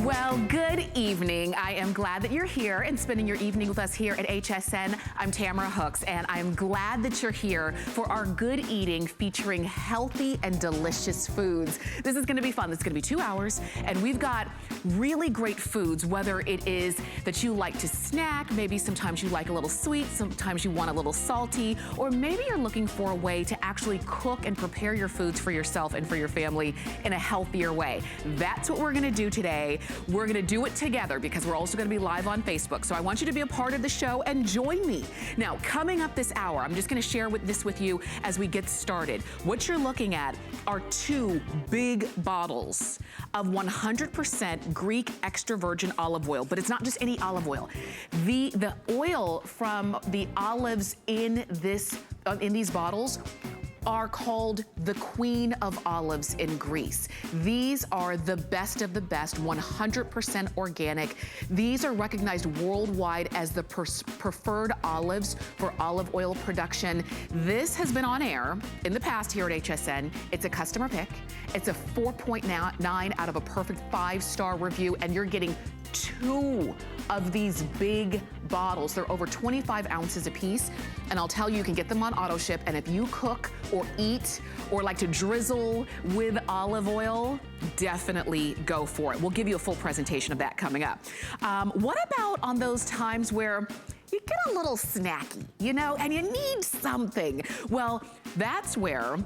Well, good evening. I am glad that you're here and spending your evening with us here at HSN. I'm Tamara Hooks, and I'm glad that you're here for our good eating featuring healthy and delicious foods. This is gonna be fun. This is gonna be 2 hours, and we've got really great foods, whether it is that you like to snack, maybe sometimes you like a little sweet, sometimes you want a little salty, or maybe you're looking for a way to actually cook and prepare your foods for yourself and for your family in a healthier way. That's what we're gonna do today. We're gonna do it together because we're also gonna be live on Facebook. So I want you to be a part of the show and join me. Now, coming up this hour, I'm just gonna share this with you as we get started. What you're looking at are 2 big bottles of 100% Greek extra virgin olive oil, but it's not just any olive oil. The oil from the olives in these bottles are called the Queen of Olives in Greece. These are the best of the best, 100% organic. These are recognized worldwide as the preferred olives for olive oil production. This has been on air in the past here at HSN. It's a customer pick. It's a 4.9 out of a perfect 5-star review, and you're getting 2 of these big bottles. They're over 25 ounces a piece, and I'll tell you, you can get them on auto ship, and if you cook or eat or like to drizzle with olive oil, definitely go for it. We'll give you a full presentation of that coming up. What about on those times where you get a little snacky, you know, and you need something? Well, that's where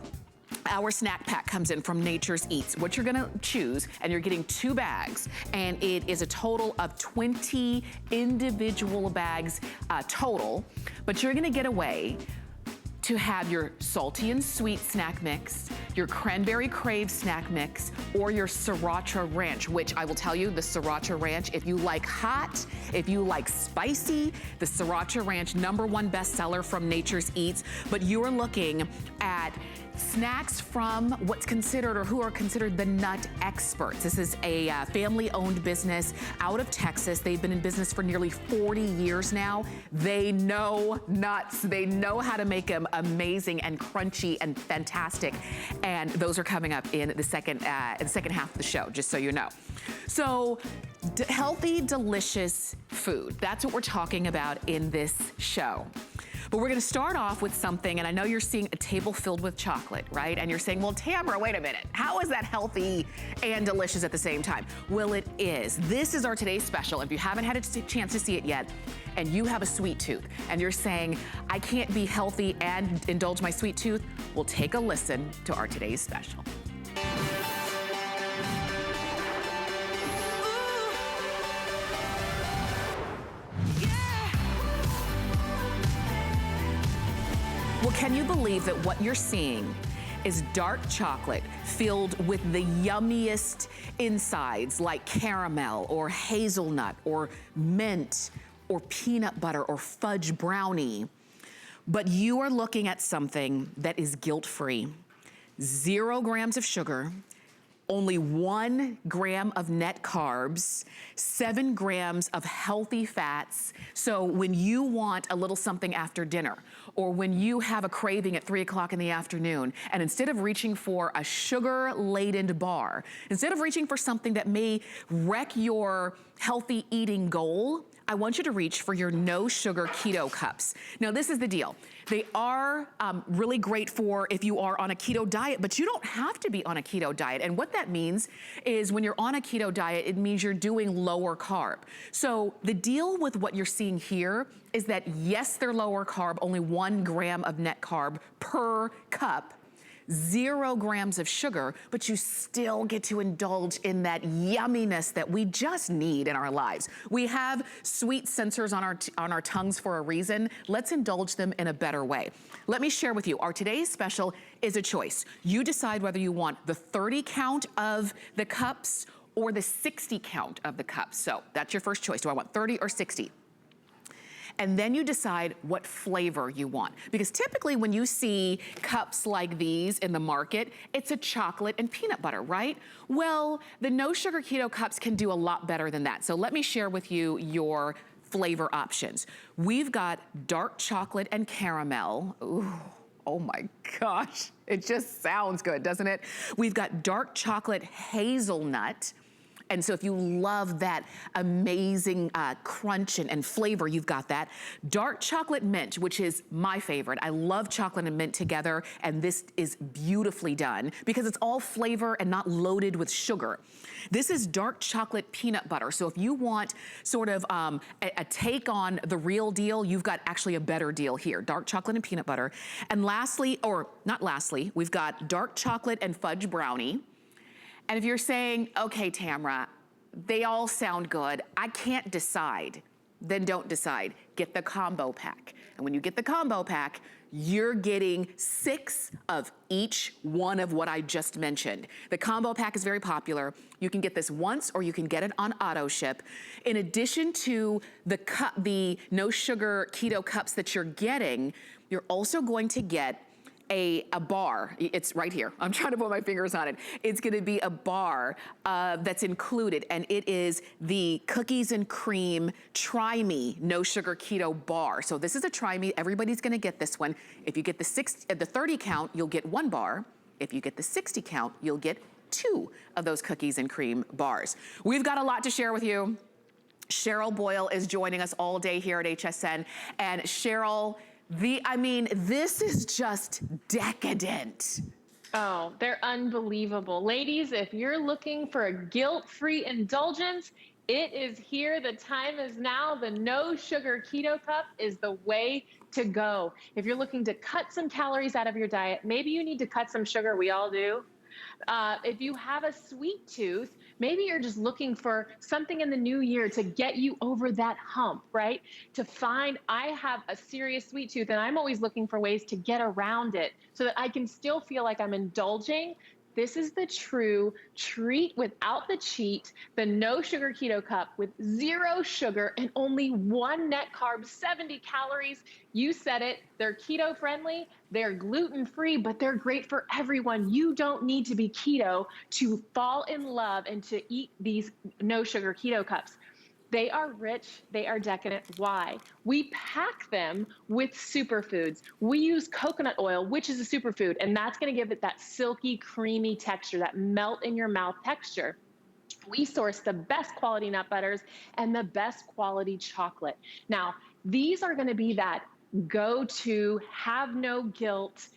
our snack pack comes in from Nature's Eats. What you're gonna choose, and you're getting 2 bags, and it is a total of 20 individual bags total, but you're gonna get away to have your salty and sweet snack mix, your Cranberry Crepe snack mix, or your Sriracha Ranch, which I will tell you, the Sriracha Ranch, if you like hot, if you like spicy, the Sriracha Ranch, #1 bestseller from Nature's Eats, but you're looking at snacks from what's considered, or who are considered, the nut experts. This is a family-owned business out of Texas. They've been in business for nearly 40 years now. They know nuts. They know how to make them amazing and crunchy and fantastic. And those are coming up in the second half of the show, just so you know. So, healthy, delicious food. That's what we're talking about in this show. But we're gonna start off with something, and I know you're seeing a table filled with chocolate, right? And you're saying, well, Tamara, wait a minute. How is that healthy and delicious at the same time? Well, it is. This is our today's special. If you haven't had a chance to see it yet, and you have a sweet tooth, and you're saying, I can't be healthy and indulge my sweet tooth, well, take a listen to our today's special. Well, can you believe that what you're seeing is dark chocolate filled with the yummiest insides like caramel or hazelnut or mint or peanut butter or fudge brownie. But you are looking at something that is guilt-free. 0 grams of sugar, only 1 gram of net carbs, 7 grams of healthy fats. So when you want a little something after dinner, or when you have a craving at 3 o'clock in the afternoon, and instead of reaching for a sugar-laden bar, instead of reaching for something that may wreck your healthy eating goal, I want you to reach for your no sugar keto cups. Now, this is the deal. They are really great for if you are on a keto diet, but you don't have to be on a keto diet. And what that means is when you're on a keto diet, it means you're doing lower carb. So the deal with what you're seeing here is that yes, they're lower carb, only 1 gram of net carb per cup, 0 grams of sugar, but you still get to indulge in that yumminess that we just need in our lives. We have sweet sensors on our tongues for a reason. Let's indulge them in a better way. Let me share with you, our today's special is a choice. You decide whether you want the 30 count of the cups or the 60 count of the cups. So that's your first choice. Do I want 30 or 60? And then you decide what flavor you want. Because typically when you see cups like these in the market, it's a chocolate and peanut butter, right? Well, the no sugar keto cups can do a lot better than that. So let me share with you your flavor options. We've got dark chocolate and caramel. Ooh, oh my gosh. It just sounds good, doesn't it? We've got dark chocolate hazelnut, And so if you love that amazing crunch and flavor, you've got that. Dark chocolate mint, which is my favorite. I love chocolate and mint together, and this is beautifully done because it's all flavor and not loaded with sugar. This is dark chocolate peanut butter. So if you want sort of a take on the real deal, you've got actually a better deal here. Dark chocolate and peanut butter. And lastly, or not lastly, we've got dark chocolate and fudge brownie. And if you're saying, okay, Tamra, they all sound good, I can't decide, then don't decide. Get the combo pack. And when you get the combo pack, you're getting 6 of each one of what I just mentioned. The combo pack is very popular. You can get this once or you can get it on auto ship. In addition to the no sugar keto cups that you're getting, you're also going to get a bar. It's right here. I'm trying to put my fingers on it. It's gonna be a bar that's included, and it is the cookies and cream Try Me no sugar keto bar. So this is a Try Me. Everybody's gonna get this one. If you get the 30 count, you'll get 1 bar. If you get the 60 count, you'll get 2 of those cookies and cream bars. We've got a lot to share with you. Cheryl Boyle is joining us all day here at HSN, and Cheryl, I mean, this is just decadent. Oh, they're unbelievable. Ladies, if you're looking for a guilt-free indulgence, it is here. The time is now. The no sugar keto cup is the way to go. If you're looking to cut some calories out of your diet, maybe you need to cut some sugar. We all do. If you have a sweet tooth, maybe you're just looking for something in the new year to get you over that hump, right? To find, I have a serious sweet tooth and I'm always looking for ways to get around it so that I can still feel like I'm indulging. This is the true treat without the cheat, the no sugar keto cup with 0 sugar and only 1 net carb, 70 calories. You said it, they're keto friendly, they're gluten free, but they're great for everyone. You don't need to be keto to fall in love and to eat these no sugar keto cups. They are rich, they are decadent. Why? We pack them with superfoods. We use coconut oil, which is a superfood, and that's gonna give it that silky, creamy texture, that melt in your mouth texture. We source the best quality nut butters and the best quality chocolate. Now, these are gonna be that go-to, have no guilt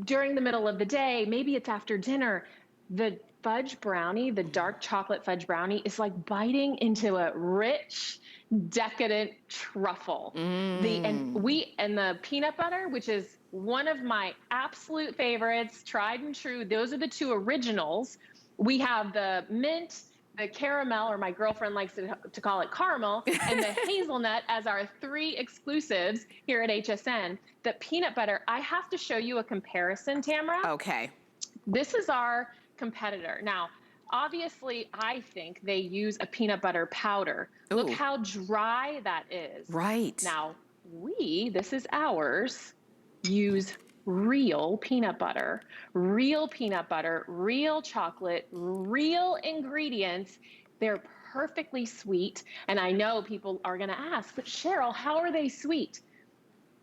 during the middle of the day. Maybe it's after dinner. The fudge brownie, the dark chocolate fudge brownie, is like biting into a rich, decadent truffle. And the peanut butter, which is one of my absolute favorites, tried and true. Those are the 2 originals. We have the mint, the caramel, or my girlfriend likes to call it caramel, and the hazelnut as our 3 exclusives here at HSN. The peanut butter, I have to show you a comparison, Tamra. Okay. This is our competitor. Now, obviously, I think they use a peanut butter powder. Ooh. Look how dry that is. Right. Now, this is ours, use real peanut butter, real chocolate, real ingredients. They're perfectly sweet. And I know people are gonna ask, but Cheryl, how are they sweet?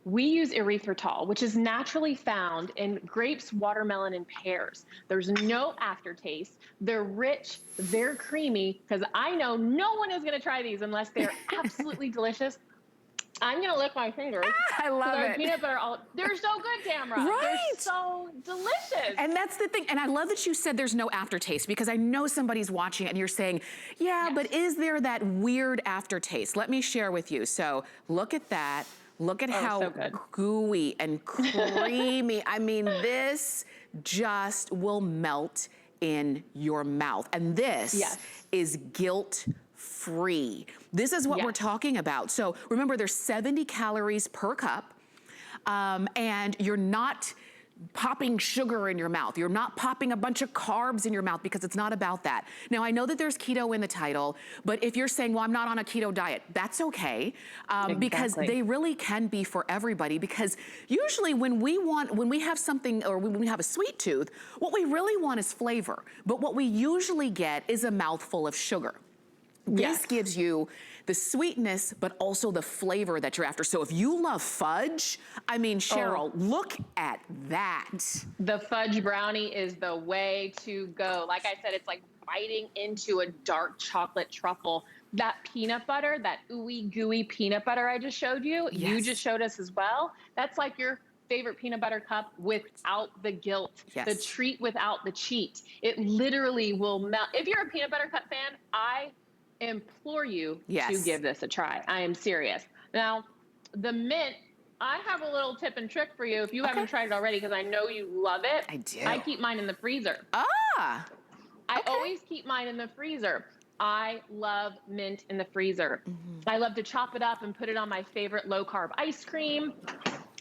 We use erythritol, which is naturally found in grapes, watermelon, and pears. There's no aftertaste. They're rich, they're creamy, because I know no one is gonna try these unless they're absolutely delicious. I'm gonna lick my fingers. I love it. Peanut butter, they're so good, Tamra. Right. They're so delicious. And that's the thing. And I love that you said there's no aftertaste, because I know somebody's watching and you're saying, yeah, but is there that weird aftertaste? Let me share with you. So look at that. Look at how so gooey and creamy. I mean, this just will melt in your mouth. And this is guilt-free. This is what we're talking about. So remember, there's 70 calories per cup, and you're not popping sugar in your mouth. You're not popping a bunch of carbs in your mouth, because it's not about that. Now, I know that there's keto in the title, but if you're saying, well, I'm not on a keto diet, that's okay, because they really can be for everybody. Because usually when we have something, or when we have a sweet tooth, what we really want is flavor. But what we usually get is a mouthful of sugar. This gives you the sweetness, but also the flavor that you're after. So if you love fudge, I mean, Cheryl, look at that. The fudge brownie is the way to go. Like I said, it's like biting into a dark chocolate truffle. That peanut butter, that ooey gooey peanut butter I just showed you, you just showed us as well. That's like your favorite peanut butter cup without the guilt, the treat without the cheat. It literally will melt. If you're a peanut butter cup fan, I implore you to give this a try. I am serious. Now, the mint, I have a little tip and trick for you if you haven't tried it already, because I know you love it. I do. I keep mine in the freezer. Ah. I always keep mine in the freezer. I love mint in the freezer. I love to chop it up and put it on my favorite low-carb ice cream.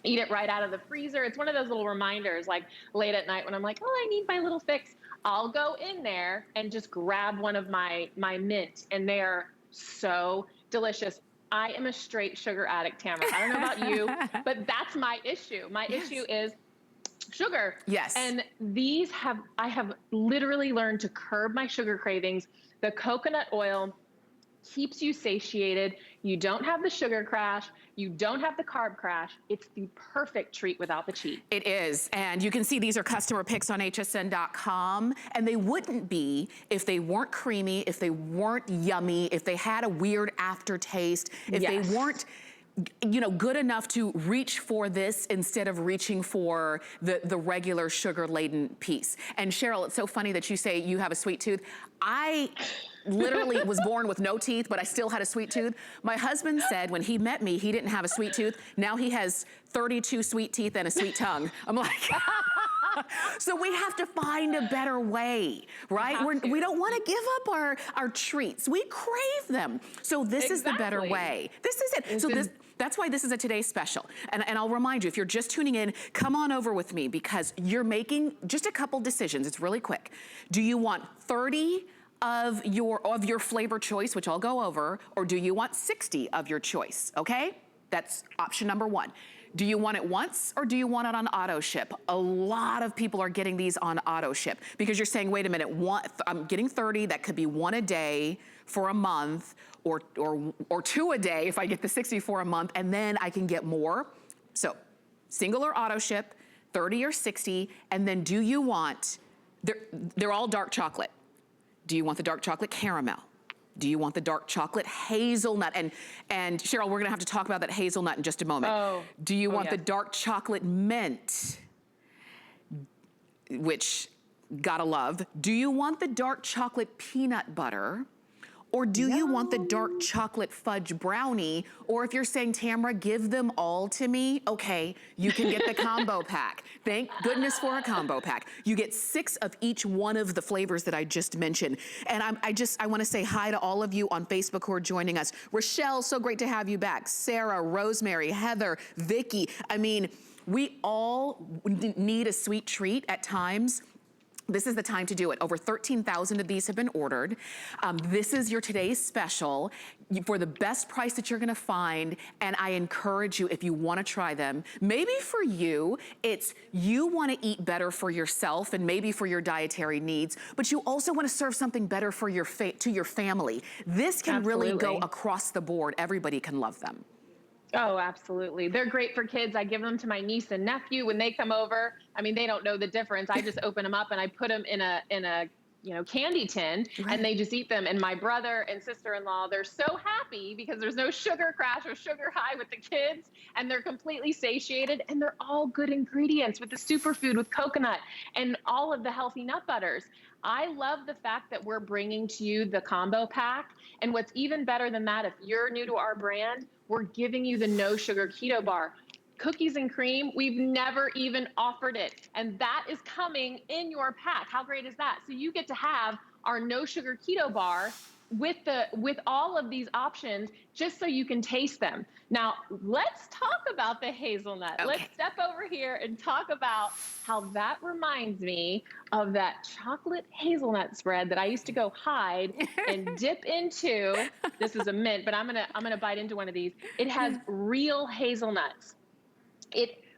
Eat it right out of the freezer. It's one of those little reminders, like late at night when I'm like, oh, I need my little fix. I'll go in there and just grab one of my mint, and they are so delicious. I am a straight sugar addict, Tamara. I don't know about you, but that's my issue. My issue is sugar. And I have literally learned to curb my sugar cravings. The coconut oil keeps you satiated. You don't have the sugar crash. You don't have the carb crash. It's the perfect treat without the cheat. It is. And you can see these are customer picks on hsn.com. And they wouldn't be if they weren't creamy, if they weren't yummy, if they had a weird aftertaste, if they weren't, you know, good enough to reach for this instead of reaching for the regular sugar-laden piece. And Cheryl, it's so funny that you say you have a sweet tooth. I literally was born with no teeth, but I still had a sweet tooth. My husband said when he met me, he didn't have a sweet tooth. Now he has 32 sweet teeth and a sweet tongue. I'm like, so we have to find a better way, right? We don't want to give up our treats. We crave them. So this is the better way. This is it. So that's why this is a today's special. And I'll remind you, if you're just tuning in, come on over with me, because you're making just a couple decisions. It's really quick. Do you want 30 of your flavor choice, which I'll go over, or do you want 60 of your choice, okay? That's option number one. Do you want it once, or do you want it on auto ship? A lot of people are getting these on auto ship because you're saying, wait a minute, I'm getting 30, that could be one a day for a month, or two a day if I get the 60 for a month, and then I can get more. So single or auto ship, 30 or 60, and then do you want, they're all dark chocolate. Do you want the dark chocolate caramel? Do you want the dark chocolate hazelnut? And Cheryl, we're gonna have to talk about that hazelnut in just a moment. Do you want the dark chocolate mint? Which, gotta love. Do you want the dark chocolate peanut butter? Or do you want the dark chocolate fudge brownie? Or if you're saying, Tamara, give them all to me, okay, you can get the combo pack. Thank goodness for a combo pack. You get 6 of each one of the flavors that I just mentioned. And I wanna say hi to all of you on Facebook who are joining us. Rochelle, so great to have you back. Sarah, Rosemary, Heather, Vicky. I mean, we all need a sweet treat at times. This is the time to do it. Over 13,000 of these have been ordered. This is your today's special for the best price that you're gonna find. And I encourage you, if you wanna try them, maybe for you, it's you wanna eat better for yourself and maybe for your dietary needs, but you also wanna serve something better for your family. This can really go across the board. Everybody can love them. Oh, absolutely. They're great for kids. I give them to my niece and nephew when they come over. I mean, they don't know the difference. I just open them up and I put them in a candy tin, and they just eat them. And my brother and sister-in-law, they're so happy because there's no sugar crash or sugar high with the kids, and they're completely satiated, and they're all good ingredients with the superfood, with coconut and all of the healthy nut butters. I love the fact that we're bringing to you the combo pack. And what's even better than that, if you're new to our brand, we're giving you the no sugar keto bar. Cookies and cream, we've never even offered it. And that is coming in your pack. How great is that? So you get to have our no sugar keto bar with all of these options, just so you can taste them. Now, let's talk about the hazelnut. Let's step over here and talk about how that reminds me of that chocolate hazelnut spread that I used to go hide and dip into. This is a mint, but I'm gonna bite into one of these. It has real hazelnuts.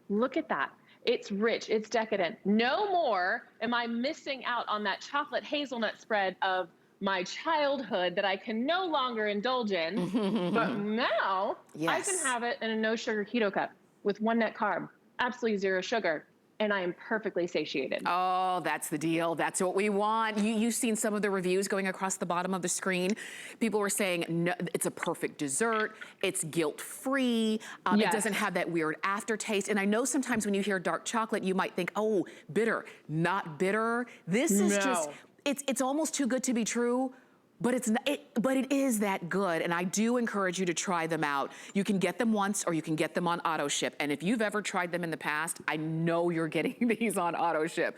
Look at that. It's rich, it's decadent. No more am I missing out on that chocolate hazelnut spread of my childhood that I can no longer indulge in, but now I can have it in a no sugar keto cup with 1 net carb, absolutely 0 sugar. and I am perfectly satiated. Oh, that's the deal. That's what we want. You've seen some of the reviews going across the bottom of the screen. People were saying, no, it's a perfect dessert. It's guilt-free. It doesn't have that weird aftertaste. And I know sometimes when you hear dark chocolate, you might think, oh, bitter. Not bitter. This is just, it's almost too good to be true. But it is that good, and I do encourage you to try them out. You can get them once, or you can get them on auto ship. And if you've ever tried them in the past, I know you're getting these on auto ship.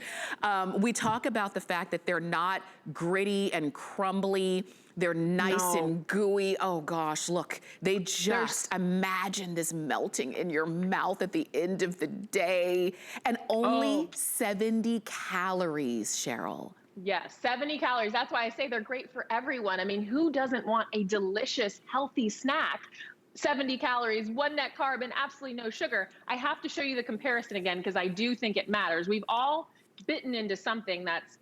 We talk about the fact that they're not gritty and crumbly. They're nice and gooey. Oh gosh, look, they just imagine this melting in your mouth at the end of the day. And only 70 calories, Cheryl. Yes, 70 calories. That's why I say they're great for everyone. I mean, who doesn't want a delicious, healthy snack? 70 calories, 1 net carb, and absolutely no sugar. I have to show you the comparison again because I do think it matters. We've all bitten into something that's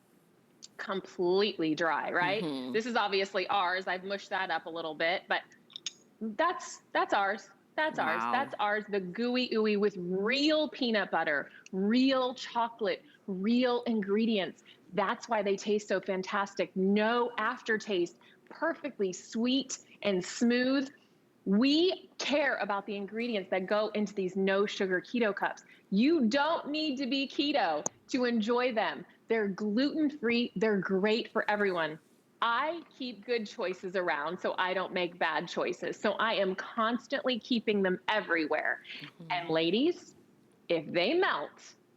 completely dry, right? This is obviously ours. I've mushed that up a little bit, but that's ours. That's ours. That's ours. The gooey ooey with real peanut butter, real chocolate, real ingredients. That's why they taste so fantastic. No aftertaste, perfectly sweet and smooth. We care about the ingredients that go into these no sugar keto cups. You don't need to be keto to enjoy them. They're gluten-free. They're great for everyone. I keep good choices around so I don't make bad choices. So I am constantly keeping them everywhere. And ladies, if they melt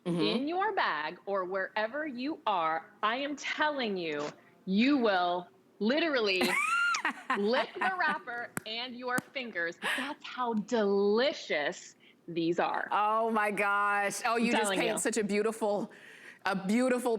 in your bag or wherever you are, I am telling you, you will literally lick the wrapper and your fingers. That's how delicious these are. Oh my gosh. Oh, you just paint such a beautiful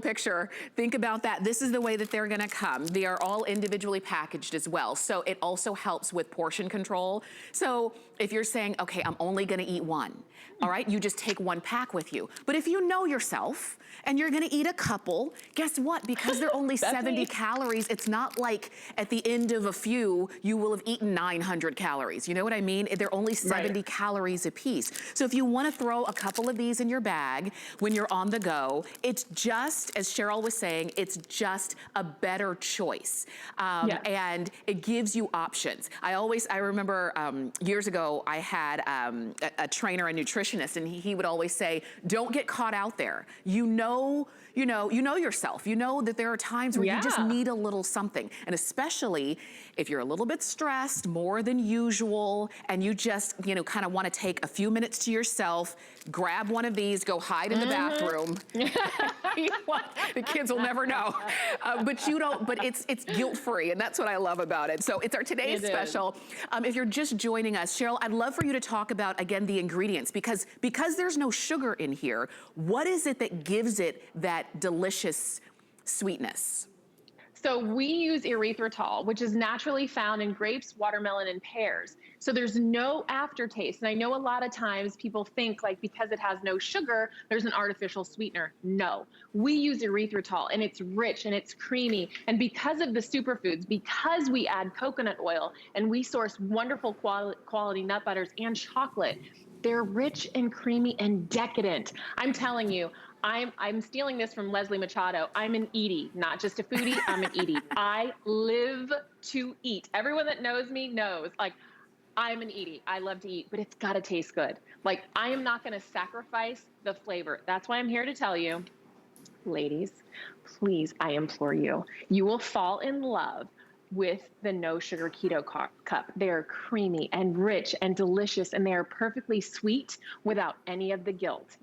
picture. Think about that. This is the way that they're gonna come. They are all individually packaged as well. So it also helps with portion control. So if you're saying, okay, I'm only gonna eat one, all right, you just take 1 pack with you. But if you know yourself and you're gonna eat a couple, guess what? Because they're only 70 calories, it's not like at the end of a few, you will have eaten 900 calories. You know what I mean? They're only 70 calories a piece. So if you wanna throw a couple of these in your bag when you're on the go, it's just, as Cheryl was saying, it's just a better choice. And it gives you options. I remember years ago, I had a trainer, a nutritionist, and he would always say, don't get caught out there. You know yourself. You know that there are times where you just need a little something. And especially if you're a little bit stressed more than usual, and you just, kind of want to take a few minutes to yourself, grab one of these, go hide in the bathroom. The kids will never know. But it's guilt-free, and that's what I love about it. So it's our today's special. If you're just joining us, Cheryl, I'd love for you to talk about, again, the ingredients, because there's no sugar in here. What is it that gives it that delicious sweetness? So we use erythritol, which is naturally found in grapes, watermelon, and pears. So there's no aftertaste. And I know a lot of times people think like because it has no sugar, there's an artificial sweetener. No, we use erythritol and it's rich and it's creamy. And because of the superfoods, because we add coconut oil and we source wonderful quality nut butters and chocolate, they're rich and creamy and decadent. I'm telling you, I'm stealing this from Leslie Machado. I'm an eatie, not just a foodie, I'm an eatie. I live to eat. Everyone that knows me knows, like, I'm an eatie. I love to eat, but it's gotta taste good. Like, I am not gonna sacrifice the flavor. That's why I'm here to tell you, ladies, please, I implore you, you will fall in love with the No Sugar Keto Cup. They are creamy and rich and delicious, and they are perfectly sweet without any of the guilt.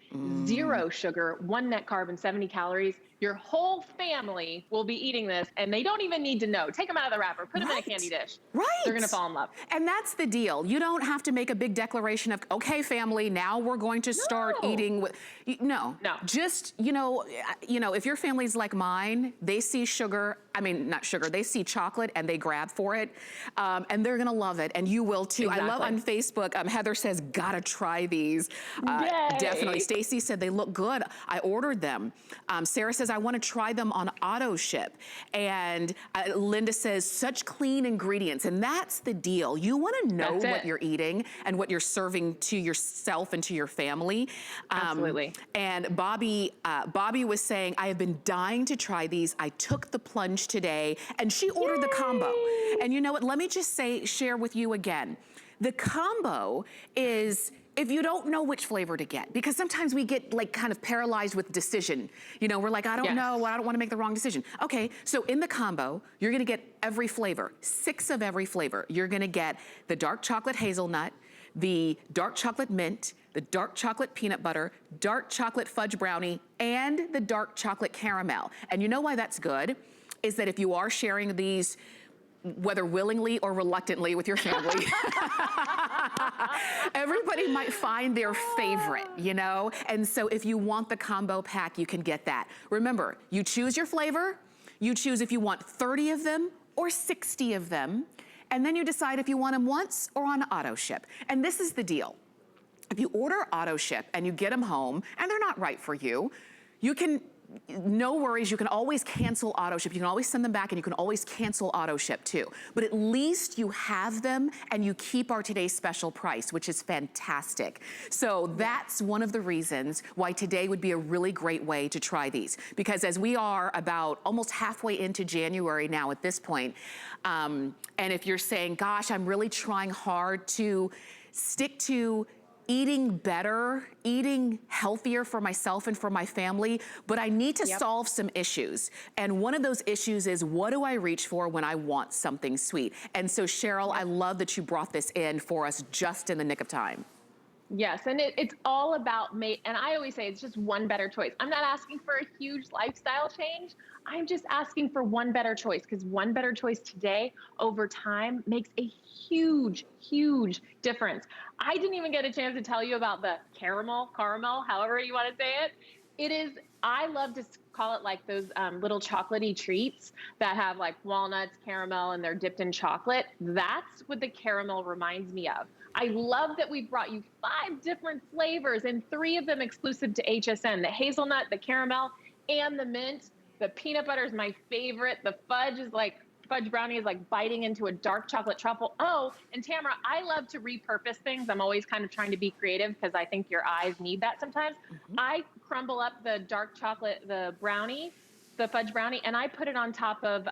0 sugar, 1 net carb, and 70 calories. Your whole family will be eating this, and they don't even need to know. Take them out of the wrapper, put them in a candy dish. They're gonna fall in love. And that's the deal. You don't have to make a big declaration of, okay, family, now we're going to start eating with, no. Just, if your family's like mine, they see sugar, not sugar, they see chocolate and they grab for it, and they're gonna love it, and you will too. Exactly. I love on Facebook, Heather says, gotta try these. Definitely. Stacy said they look good. I ordered them. Sarah says, I wanna try them on auto ship. And Linda says, such clean ingredients. And that's the deal. You wanna know what you're eating and what you're serving to yourself and to your family. Absolutely. And Bobby was saying, I have been dying to try these. I took the plunge today, and she ordered the combo. And you know what, let me just share with you again. The combo is, if you don't know which flavor to get, because sometimes we get like kind of paralyzed with decision. You know, we're like, I don't know, I don't wanna make the wrong decision. Okay, so in the combo, you're gonna get every flavor, 6 of every flavor. You're gonna get the dark chocolate hazelnut, the dark chocolate mint, the dark chocolate peanut butter, dark chocolate fudge brownie, and the dark chocolate caramel. And you know why that's good? Is that if you are sharing these, whether willingly or reluctantly with your family, everybody might find their favorite, you know? And so if you want the combo pack, you can get that. Remember, you choose your flavor, you choose if you want 30 of them or 60 of them, and then you decide if you want them once or on auto ship. And this is the deal. If you order auto ship and you get them home and they're not right for you, you can, no worries, you can always cancel auto ship. You can always send them back, and you can always cancel auto ship too. But at least you have them and you keep our today's special price, which is fantastic. So that's one of the reasons why today would be a really great way to try these. Because as we are about almost halfway into January now at this point, and if you're saying, gosh, I'm really trying hard to stick to eating better, eating healthier for myself and for my family, but I need to solve some issues. And one of those issues is, what do I reach for when I want something sweet? And so Cheryl, I love that you brought this in for us just in the nick of time. Yes, and it's all about and I always say it's just one better choice. I'm not asking for a huge lifestyle change. I'm just asking for one better choice, because one better choice today over time makes a huge, huge difference. I didn't even get a chance to tell you about the caramel, however you want to say it. It is, I love to call it like those little chocolatey treats that have like walnuts, caramel, and they're dipped in chocolate. That's what the caramel reminds me of. I love that we brought you 5 different flavors, and 3 of them exclusive to HSN, the hazelnut, the caramel, and the mint. The peanut butter is my favorite. The fudge brownie is like biting into a dark chocolate truffle. Oh, and Tamara, I love to repurpose things. I'm always kind of trying to be creative, because I think your eyes need that sometimes. I crumble up the dark chocolate, the fudge brownie, and I put it on top of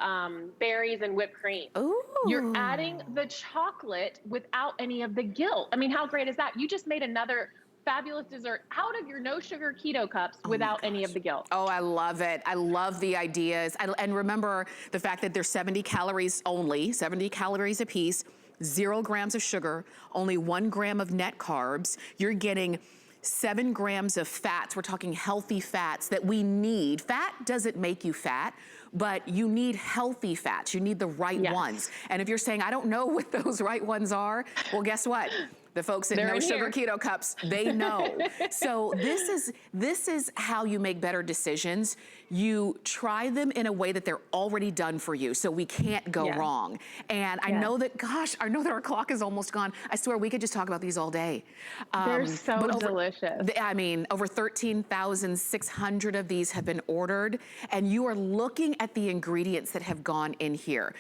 berries and whipped cream. Ooh. You're adding the chocolate without any of the guilt. I mean, how great is that? You just made another fabulous dessert out of your no sugar keto cups without any of the guilt. Oh, I love it. I love the ideas. And remember the fact that there's 70 calories only, 70 calories a piece, 0 grams of sugar, only 1 gram of net carbs. You're getting 7 grams of fats. We're talking healthy fats that we need. Fat doesn't make you fat, but you need healthy fats. You need the right ones. And if you're saying, I don't know what those right ones are, well, guess what? The folks at No Sugar Keto Cups, they know. So this is how you make better decisions. You try them in a way that they're already done for you, so we can't go wrong. And I know that, gosh, I know that our clock is almost gone. I swear we could just talk about these all day. They're so delicious. I mean, over 13,600 of these have been ordered, and you are looking at the ingredients that have gone in here.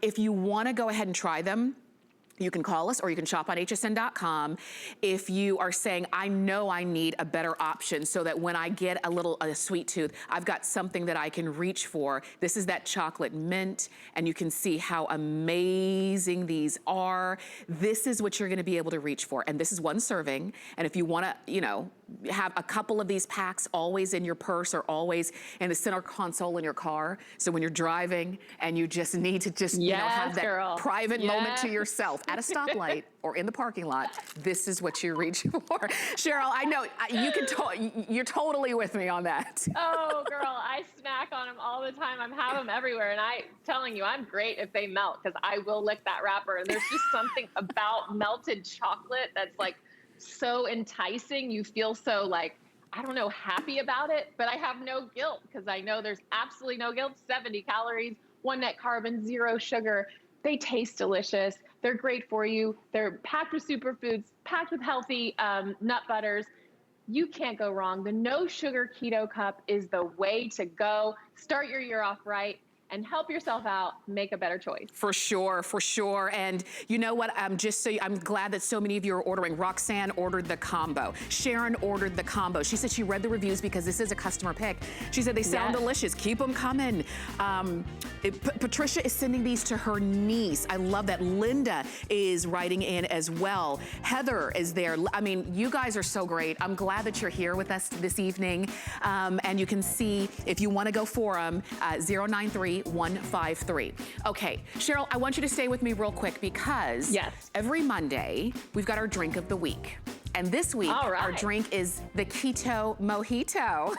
If you wanna go ahead and try them, you can call us or you can shop on hsn.com. If you are saying, I know I need a better option so that when I get a sweet tooth, I've got something that I can reach for. This is that chocolate mint, and you can see how amazing these are. This is what you're gonna be able to reach for. And this is 1 serving. And if you wanna, have a couple of these packs always in your purse or always in the center console in your car. So when you're driving and you just need to have that private moment to yourself at a stoplight or in the parking lot, this is what you're reaching for. Cheryl, I know you're totally with me on that. Oh, girl, I snack on them all the time. I have them everywhere, and I'm telling you, I'm great if they melt, because I will lick that wrapper. And there's just something about melted chocolate that's like so enticing. You feel so like, I don't know, happy about it, but I have no guilt, because I know there's absolutely no guilt. 70 calories, one net carbon, 0 sugar. They taste delicious. They're great for you. They're packed with superfoods, packed with healthy nut butters. You can't go wrong. The No Sugar Keto Cup is the way to go. Start your year off right and help yourself out, make a better choice. For sure, for sure. And you know what, I'm glad that so many of you are ordering. Roxanne ordered the combo. Sharon ordered the combo. She said she read the reviews because this is a customer pick. She said they sound delicious. Keep them coming. Patricia is sending these to her niece. I love that. Linda is writing in as well. Heather is there. I mean, you guys are so great. I'm glad that you're here with us this evening. And you can see, if you want to go for them, 093153. Okay, Cheryl, I want you to stay with me real quick because every Monday, we've got our drink of the week. And this week, our drink is the Keto Mojito.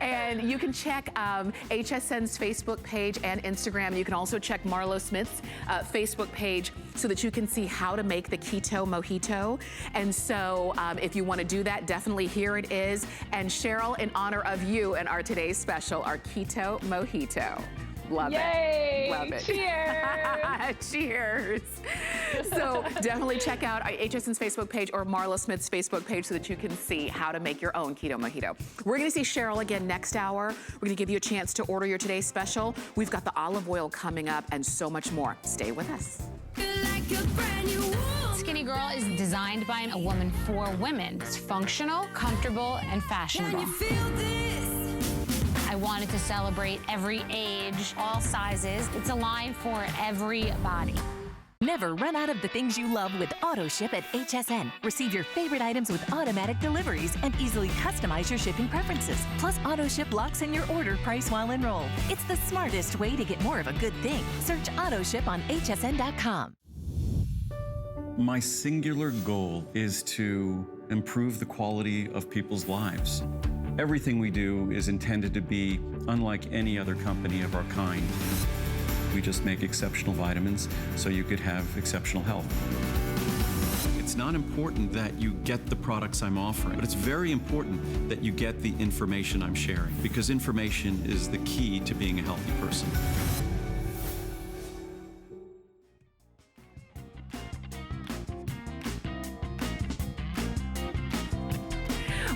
And you can check HSN's Facebook page and Instagram. You can also check Marlo Smith's Facebook page so that you can see how to make the Keto Mojito. And so if you want to do that, definitely here it is. And Cheryl, in honor of you and our today's special, our Keto Mojito. Love Yay! it. Love it. Cheers. Cheers. So definitely check out HSN's Facebook page or Marla Smith's Facebook page so that you can see how to make your own Keto Mojito. We're going to see Cheryl again next hour. We're going to give you a chance to order your today's special. We've got the olive oil coming up and so much more. Stay with us. Skinny Girl is designed by a woman for women. It's functional, comfortable, and fashionable. I wanted to celebrate every age, all sizes. It's a line for every body. Never run out of the things you love with Auto Ship at HSN. Receive your favorite items with automatic deliveries and easily customize your shipping preferences. Plus, Auto Ship locks in your order price while enrolled. It's the smartest way to get more of a good thing. Search Auto Ship on hsn.com. My singular goal is to improve the quality of people's lives. Everything we do is intended to be unlike any other company of our kind. We just make exceptional vitamins so you could have exceptional health. It's not important that you get the products I'm offering, but it's very important that you get the information I'm sharing, because information is the key to being a healthy person.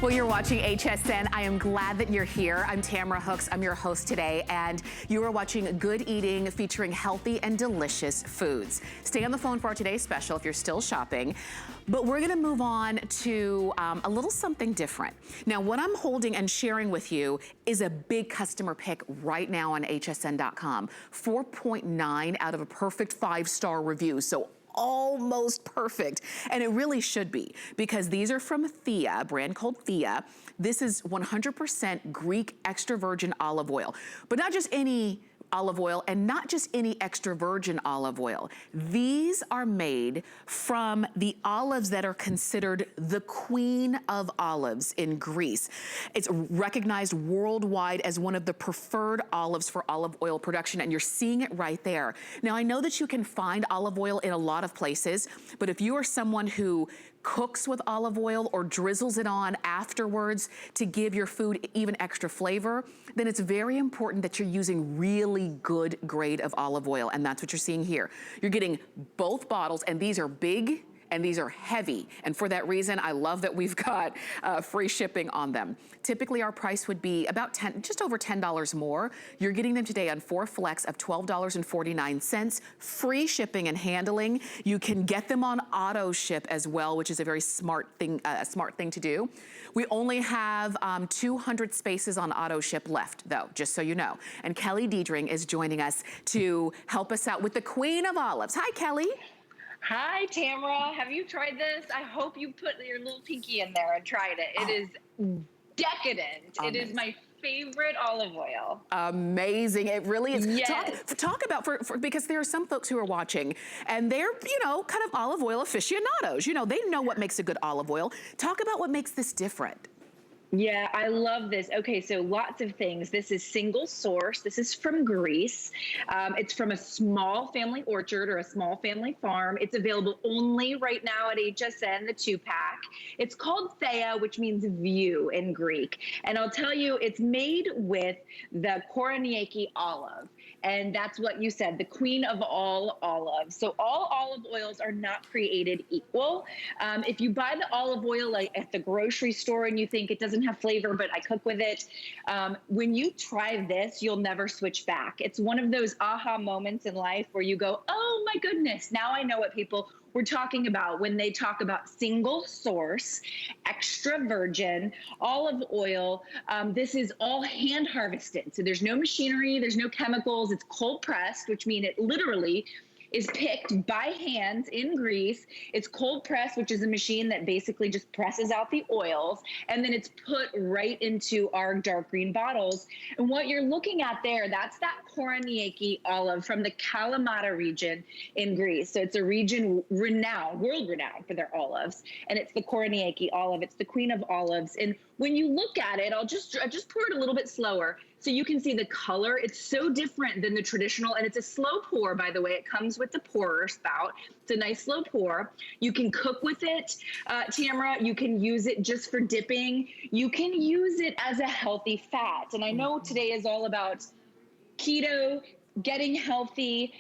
Well, you're watching HSN. I am glad that you're here. I'm Tamara Hooks. I'm your host today, and you are watching Good Eating featuring healthy and delicious foods. Stay on the phone for our today's special if you're still shopping. But we're gonna move on to a little something different. Now, what I'm holding and sharing with you is a big customer pick right now on hsn.com. 4.9 out of a perfect 5-star review. So almost perfect. And it really should be, because these are from Thea, a brand called Thea. This is 100% Greek extra virgin olive oil, but not just any olive oil and not just any extra virgin olive oil. These are made from the olives that are considered the queen of olives in Greece. It's recognized worldwide as one of the preferred olives for olive oil production, and you're seeing it right there. Now, I know that you can find olive oil in a lot of places, but if you are someone who cooks with olive oil or drizzles it on afterwards to give your food even extra flavor, then it's very important that you're using really good grade of olive oil, and that's what you're seeing here. You're getting both bottles, and these are big and these are heavy. And for that reason, I love that we've got free shipping on them. Typically, our price would be about just over $10 more. You're getting them today on 4 flex of $12.49. Free shipping and handling. You can get them on auto ship as well, which is a very smart thing to do. We only have 200 spaces on auto ship left, though, just so you know. And Kelly Diedring is joining us to help us out with the Queen of Olives. Hi, Kelly. Hi, Tamara. Have you tried this? I hope you put your little pinky in there and tried it. It is decadent. Amazing. It is my favorite olive oil. Amazing. It really is. Yes. Talk about, because there are some folks who are watching and they're, kind of olive oil aficionados. They know what makes a good olive oil. Talk about what makes this different. Yeah, I love this. Okay, so lots of things. This is single source. This is from Greece. It's from a small family orchard or a small family farm. It's available only right now at HSN, the 2-pack. It's called Thea, which means view in Greek. And I'll tell you, it's made with the Koronieki olive. And that's what you said, the queen of all olives. So all olive oils are not created equal. If you buy the olive oil like at the grocery store and you think it doesn't have flavor, but I cook with it, when you try this, you'll never switch back. It's one of those aha moments in life where you go, oh my goodness, now I know what people we're talking about when they talk about single source, extra virgin, olive oil. This is all hand harvested. So there's no machinery, there's no chemicals. It's cold pressed, which means it literally is picked by hand in Greece. It's cold pressed, which is a machine that basically just presses out the oils, and then it's put right into our dark green bottles. And what you're looking at there, that's that Koronieki olive from the Kalamata region in Greece. So it's a region renowned, world renowned for their olives, and it's the Koronieki olive. It's the queen of olives. And when you look at it, I just pour it a little bit slower so you can see the color. It's so different than the traditional, and it's a slow pour, by the way. It comes with the pourer spout. It's a nice slow pour. You can cook with it, Tamara. You can use it just for dipping. You can use it as a healthy fat. And I know today is all about keto, getting healthy,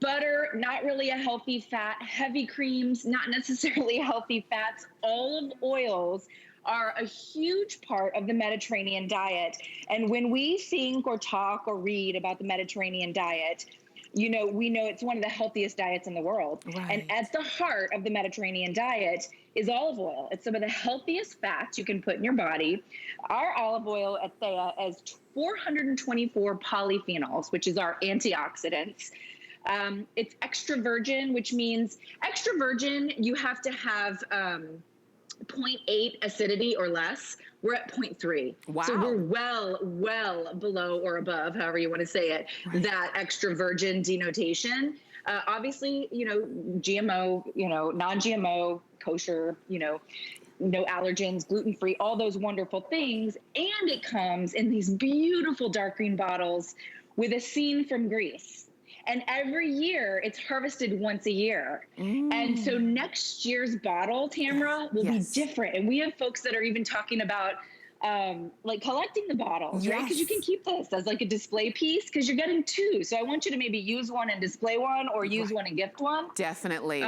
butter, not really a healthy fat, heavy creams, not necessarily healthy fats, olive oils are a huge part of the Mediterranean diet. And when we think or talk or read about the Mediterranean diet, you know, we know it's one of the healthiest diets in the world. Right. And at the heart of the Mediterranean diet is olive oil. It's some of the healthiest fats you can put in your body. Our olive oil at Thea has 424 polyphenols, which is our antioxidants. It's extra virgin, which means extra virgin, you have to have 0.8 acidity or less. We're at 0.3. Wow. So we're well below or above, however you want to say it, right, that extra virgin denotation. Obviously, you know, GMO, you know, non-GMO, kosher, you know, no allergens, gluten-free, all those wonderful things. And it comes in these beautiful dark green bottles with a scene from Greece. And every year it's harvested once a year. And so next year's bottle, Tamara, will be different. And we have folks that are even talking about like collecting the bottles, right? Because you can keep this as like a display piece because you're getting two. So I want you to maybe use one and display one or use one and gift one. Definitely.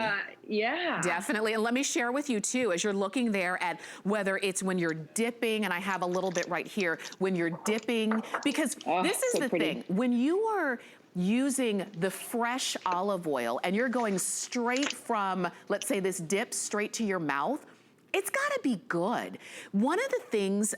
Yeah. Definitely. And let me share with you too, as you're looking there at whether it's when you're dipping, and I have a little bit right here, when you're dipping, because this is the thing. When you are using the fresh olive oil and you're going straight from, let's say this dip straight to your mouth, it's gotta be good. One of the things,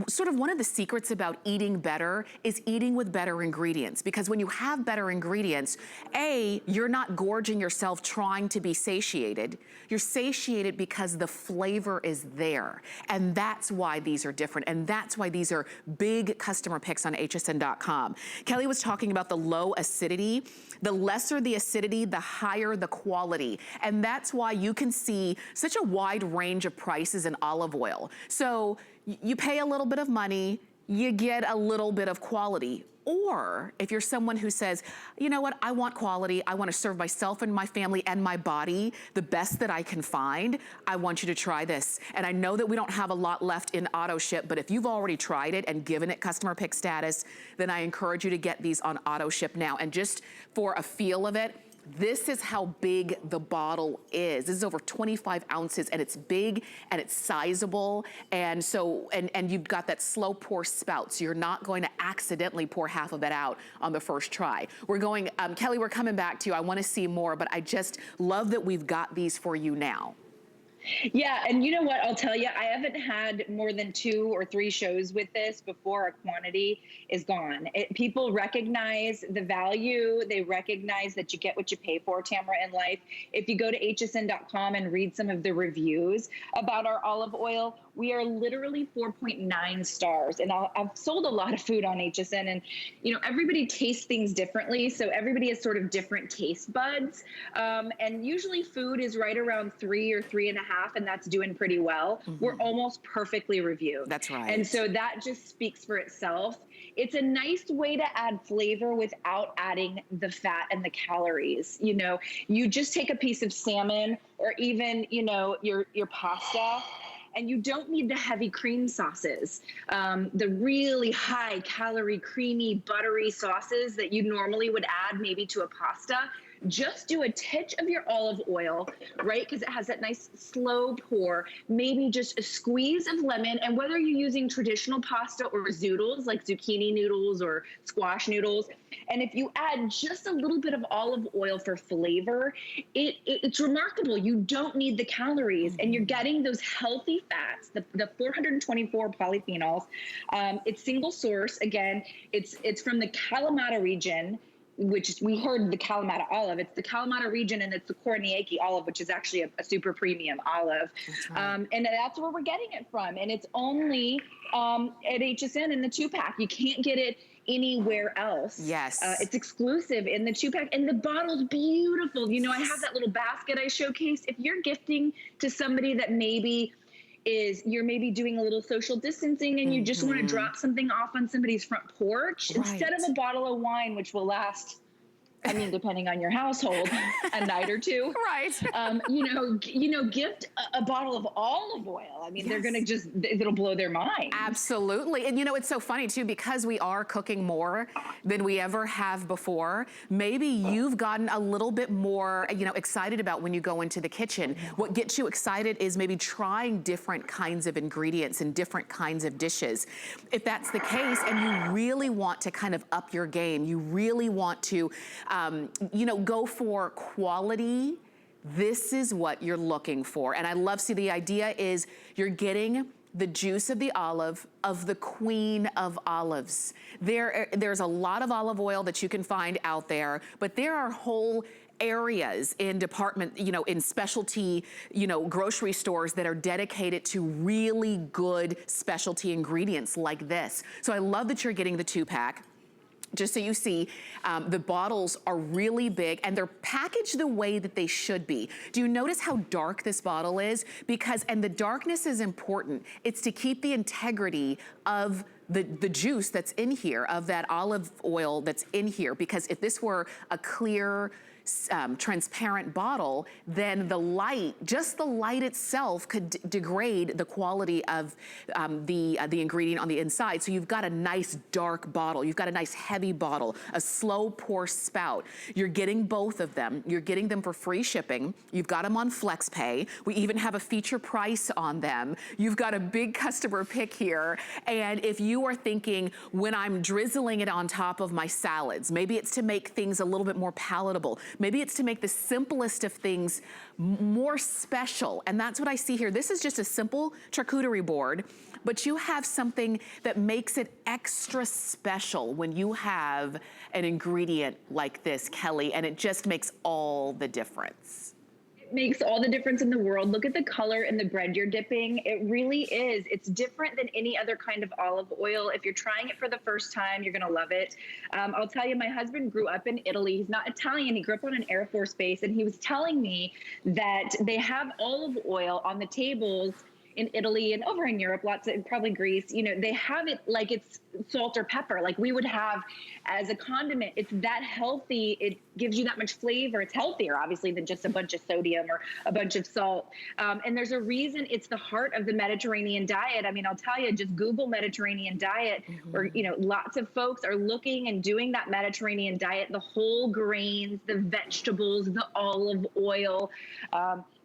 sort of one of the secrets about eating better is eating with better ingredients, because when you have better ingredients, A, you're not gorging yourself trying to be satiated. You're satiated because the flavor is there. And that's why these are different. And that's why these are big customer picks on hsn.com. Kelly was talking about the low acidity. The lesser the acidity, the higher the quality. And that's why you can see such a wide range of prices in olive oil. So you pay a little bit of money, you get a little bit of quality. Or if you're someone who says, you know what, I want quality, I want to serve myself and my family and my body the best that I can find, I want you to try this. And I know that we don't have a lot left in auto ship, but if you've already tried it and given it customer pick status, then I encourage you to get these on auto ship now. And just for a feel of it, this is how big the bottle is. This is over 25 ounces and it's big and it's sizable. And so, and you've got that slow pour spout. So you're not going to accidentally pour half of it out on the first try. We're going, Kelly, we're coming back to you. I want to see more, but I just love that we've got these for you now. Yeah, and you know what, I'll tell you, I haven't had more than 2 or 3 shows with this before our quantity is gone. People recognize the value. They recognize that you get what you pay for, Tamara, in life. If you go to hsn.com and read some of the reviews about our olive oil, We are literally 4.9 stars. And I've sold a lot of food on HSN, and everybody tastes things differently. So everybody has sort of different taste buds. And usually food is right around 3 or 3.5, and that's doing pretty well. We're almost perfectly reviewed. That's right. And so that just speaks for itself. It's a nice way to add flavor without adding the fat and the calories. You just take a piece of salmon or even, your pasta, and you don't need the heavy cream sauces, the really high calorie, creamy, buttery sauces that you normally would add maybe to a pasta. Just do a titch of your olive oil, right? Because it has that nice slow pour, maybe just a squeeze of lemon. And whether you're using traditional pasta or zoodles, like zucchini noodles or squash noodles, and if you add just a little bit of olive oil for flavor, it's remarkable. You don't need the calories, and you're getting those healthy fats, the 424 polyphenols. It's single source. Again, it's from the Kalamata region, which we heard the Kalamata olive. It's the Kalamata region, and it's the Korniaki olive, which is actually a super premium olive. Right. And that's where we're getting it from. And it's only at HSN in the 2-pack. You can't get it anywhere else. Yes. It's exclusive in the 2-pack, and the bottle's beautiful. I have that little basket I showcased. If you're gifting to somebody that you're maybe doing a little social distancing and you just want to drop something off on somebody's front porch, right, instead of a bottle of wine, which will last, depending on your household, a night or two. Right. Gift a bottle of olive oil. Yes. They're going to it'll blow their mind. Absolutely. And it's so funny too, because we are cooking more than we ever have before. Maybe you've gotten a little bit more, excited about when you go into the kitchen. What gets you excited is maybe trying different kinds of ingredients and different kinds of dishes. If that's the case, and you really want to kind of up your game, you really want to, go for quality, this is what you're looking for. And I love, the idea is you're getting the juice of the olive, of the queen of olives. There's a lot of olive oil that you can find out there, but there are whole areas in in specialty, grocery stores that are dedicated to really good specialty ingredients like this. So I love that you're getting the 2-pack. Just so you see, the bottles are really big, and they're packaged the way that they should be. Do you notice how dark this bottle is? And the darkness is important. It's to keep the integrity of the juice that's in here, of that olive oil that's in here, because if this were a clear, transparent bottle, then just the light itself could degrade the quality of the ingredient on the inside. So you've got a nice dark bottle, you've got a nice heavy bottle, a slow pour spout. You're getting both of them. You're getting them for free shipping. You've got them on FlexPay. We even have a feature price on them. You've got a big customer pick here. And if you are thinking, when I'm drizzling it on top of my salads, maybe it's to make things a little bit more palatable. Maybe it's to make the simplest of things more special. And that's what I see here. This is just a simple charcuterie board, but you have something that makes it extra special when you have an ingredient like this, Kelly, and it just makes all the difference. It makes all the difference in the world. Look at the color in the bread you're dipping. It really is. It's different than any other kind of olive oil. If you're trying it for the first time, you're going to love it. I'll tell you, my husband grew up in Italy. He's not Italian. He grew up on an Air Force base, and he was telling me that they have olive oil on the tables in Italy and over in Europe, lots of, probably Greece, they have it like it's salt or pepper, like we would have as a condiment. It's that healthy. It gives you that much flavor. It's healthier, obviously, than just a bunch of sodium or a bunch of salt. And there's a reason it's the heart of the Mediterranean diet. I'll tell you, just Google Mediterranean diet, where, lots of folks are looking and doing that Mediterranean diet, the whole grains, the vegetables, the olive oil.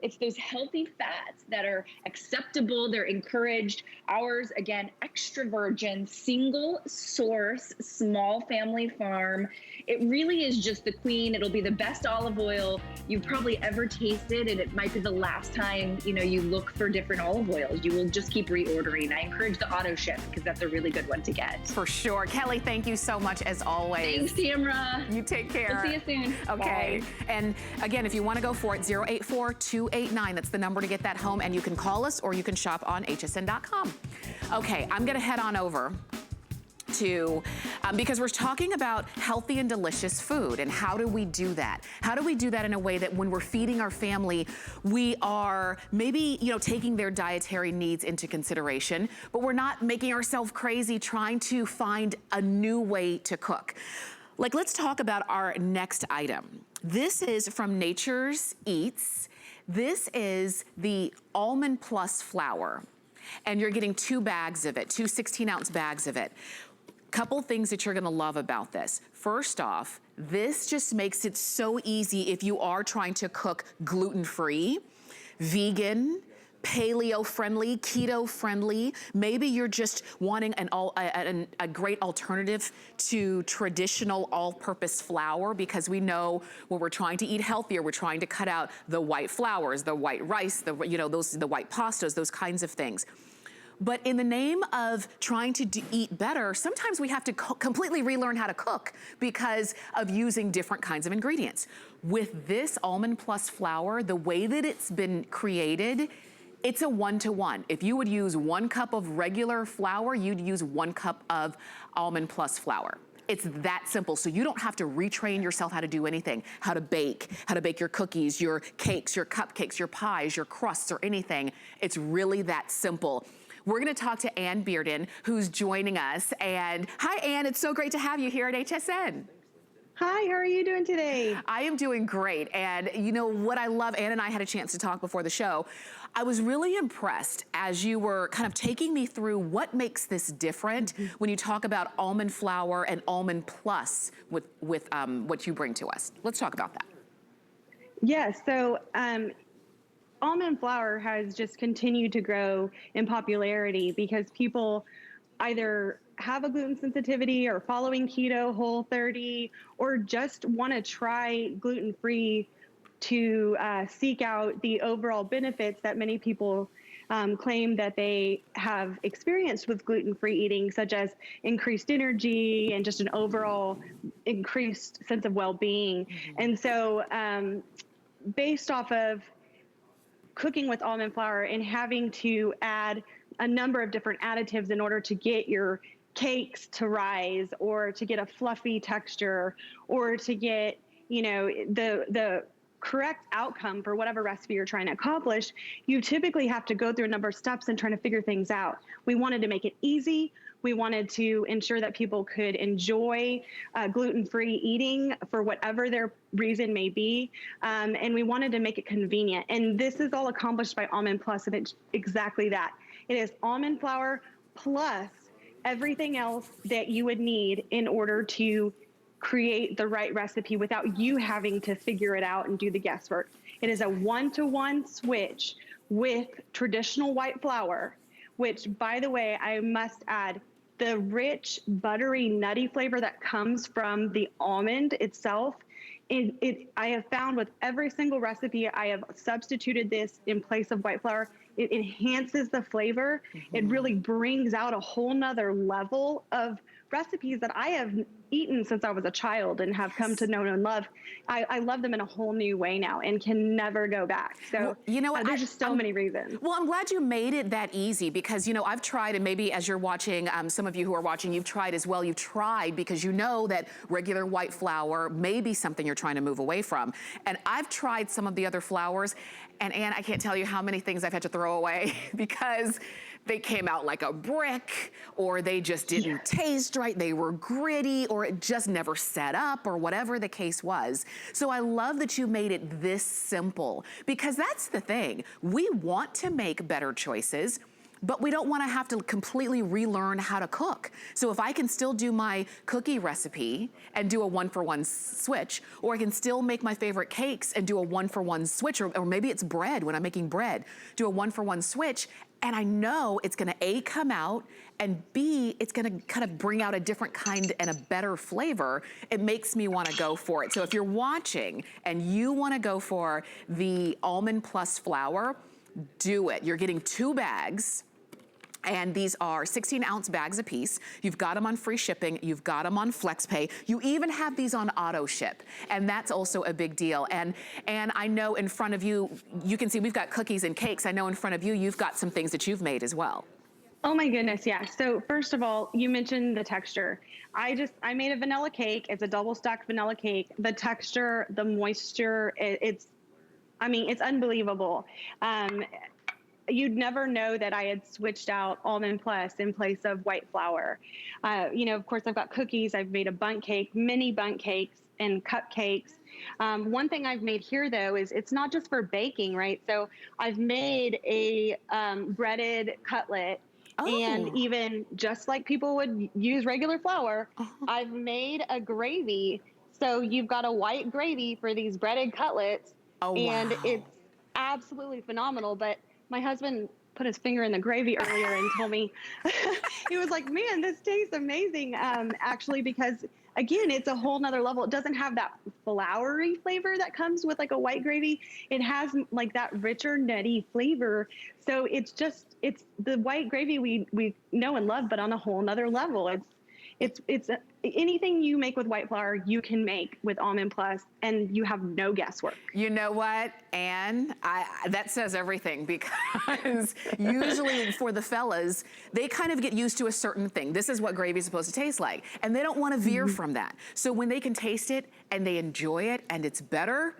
It's those healthy fats that are acceptable. They're encouraged. Ours, again, extra virgin, single source, small family farm. It really is just the queen clean. It'll be the best olive oil you've probably ever tasted, and it might be the last time, you know, you look for different olive oils. You will just keep reordering. I encourage the auto ship because that's a really good one to get. For sure. Kelly, thank you so much as always. Thanks, Tamra. You take care. We'll see you soon. Okay. Bye. And again, if you want to go for it, 084-289, that's the number to get that home, and you can call us or you can shop on hsn.com. Okay, I'm going to head on over to, because we're talking about healthy and delicious food, and how do we do that? How do we do that in a way that when we're feeding our family, we are maybe, you know, taking their dietary needs into consideration, but we're not making ourselves crazy trying to find a new way to cook. Like, let's talk about our next item. This is from Nature's Eats. This is the Almond Plus flour, and you're getting 2 bags of it, 2 16-ounce bags of it. Couple things that you're gonna love about this. First off, this just makes it so easy if you are trying to cook gluten-free, vegan, paleo-friendly, keto-friendly. Maybe you're just wanting a great alternative to traditional all-purpose flour, because we know when we're trying to eat healthier, we're trying to cut out the white flours, the white rice, the white pastas, those kinds of things. But in the name of trying to eat better, sometimes we have to completely relearn how to cook because of using different kinds of ingredients. With this Almond Plus flour, the way that it's been created, it's a 1-to-1. If you would use 1 cup of regular flour, you'd use 1 cup of Almond Plus flour. It's that simple, so you don't have to retrain yourself how to do anything, how to bake your cookies, your cakes, your cupcakes, your pies, your crusts, or anything. It's really that simple. We're gonna talk to Ann Bearden, who's joining us. And hi, Ann, it's so great to have you here at HSN. Hi, how are you doing today? I am doing great. And you know what I love, Ann and I had a chance to talk before the show. I was really impressed as you were kind of taking me through what makes this different when you talk about almond flour and Almond Plus with what you bring to us. Let's talk about that. Yes, so almond flour has just continued to grow in popularity because people either have a gluten sensitivity or following keto, Whole30, or just want to try gluten-free to seek out the overall benefits that many people claim that they have experienced with gluten-free eating, such as increased energy and just an overall increased sense of well-being. And so based off of cooking with almond flour and having to add a number of different additives in order to get your cakes to rise, or to get a fluffy texture, or to get, you know, the correct outcome for whatever recipe you're trying to accomplish, you typically have to go through a number of steps and trying to figure things out. We wanted to make it easy. We wanted to ensure that people could enjoy gluten-free eating for whatever their reason may be. And we wanted to make it convenient. And this is all accomplished by Almond Plus, and it's exactly that. It is almond flour plus everything else that you would need in order to create the right recipe without you having to figure it out and do the guesswork. It is a 1-to-1 switch with traditional white flour, which, by the way, I must add, the rich, buttery, nutty flavor that comes from the almond itself, I have found with every single recipe I have substituted this in place of white flour, it enhances the flavor. It really brings out a whole nother level of recipes that I have eaten since I was a child and have come to know and love. I love them in a whole new way now and can never go back. So, well, you know what, there's just so many reasons. Well, I'm glad you made it that easy because, you know, I've tried, and maybe as you're watching, some of you who are watching, you've tried as well. You've tried because you know that regular white flour may be something you're trying to move away from. And I've tried some of the other flours, and Ann, I can't tell you how many things I've had to throw away because they came out like a brick, or they just didn't taste right, they were gritty, or it just never set up, or whatever the case was. So I love that you made it this simple, because that's the thing. We want to make better choices. but we don't wanna have to completely relearn how to cook. So if I can still do my cookie recipe and do a 1-for-1 switch, or I can still make my favorite cakes and do a 1-for-1 switch, or maybe it's bread when I'm making bread, do a 1-for-1 switch, and I know it's gonna A, come out, and B, it's gonna kind of bring out a different kind and a better flavor, it makes me wanna go for it. So if you're watching and you wanna go for the Almond Plus flour, do it. You're getting 2 bags, and these are 16-ounce bags a piece. You've got them on free shipping. You've got them on FlexPay. You even have these on auto ship, and that's also a big deal. And I know in front of you, you can see we've got cookies and cakes. I know in front of you, you've got some things that you've made as well. Oh my goodness, yeah. So first of all, you mentioned the texture. I made a vanilla cake. It's a double stacked vanilla cake. The texture, the moisture, it's unbelievable. You'd never know that I had switched out Almond Plus in place of white flour. Of course, I've got cookies. I've made a bundt cake, mini bundt cakes, and cupcakes. One thing I've made here, though, is it's not just for baking, right? So I've made a breaded cutlet. Oh. And even just like people would use regular flour, I've made a gravy. So you've got a white gravy for these breaded cutlets. Oh, and wow. It's absolutely phenomenal. But my husband put his finger in the gravy earlier and told me, he was like, man, this tastes amazing. Actually, because again, it's a whole nother level. It doesn't have that floury flavor that comes with like a white gravy. It has like that richer, nutty flavor. So it's the white gravy we know and love, but on a whole nother level. It's anything you make with white flour, you can make with Almond Plus, and you have no guesswork. You know what, Anne? That says everything, because usually for the fellas, they kind of get used to a certain thing. This is what gravy is supposed to taste like, and they don't want to veer from that. So when they can taste it and they enjoy it and it's better,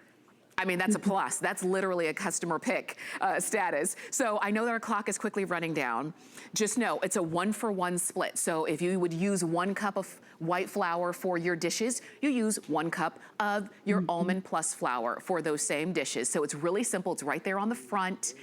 I mean, that's a plus. That's literally a customer pick status. So I know that our clock is quickly running down. Just know it's a 1-for-1 split. So if you would use 1 cup of white flour for your dishes, you use 1 cup of your Almond Plus flour for those same dishes. So it's really simple. It's right there on the front,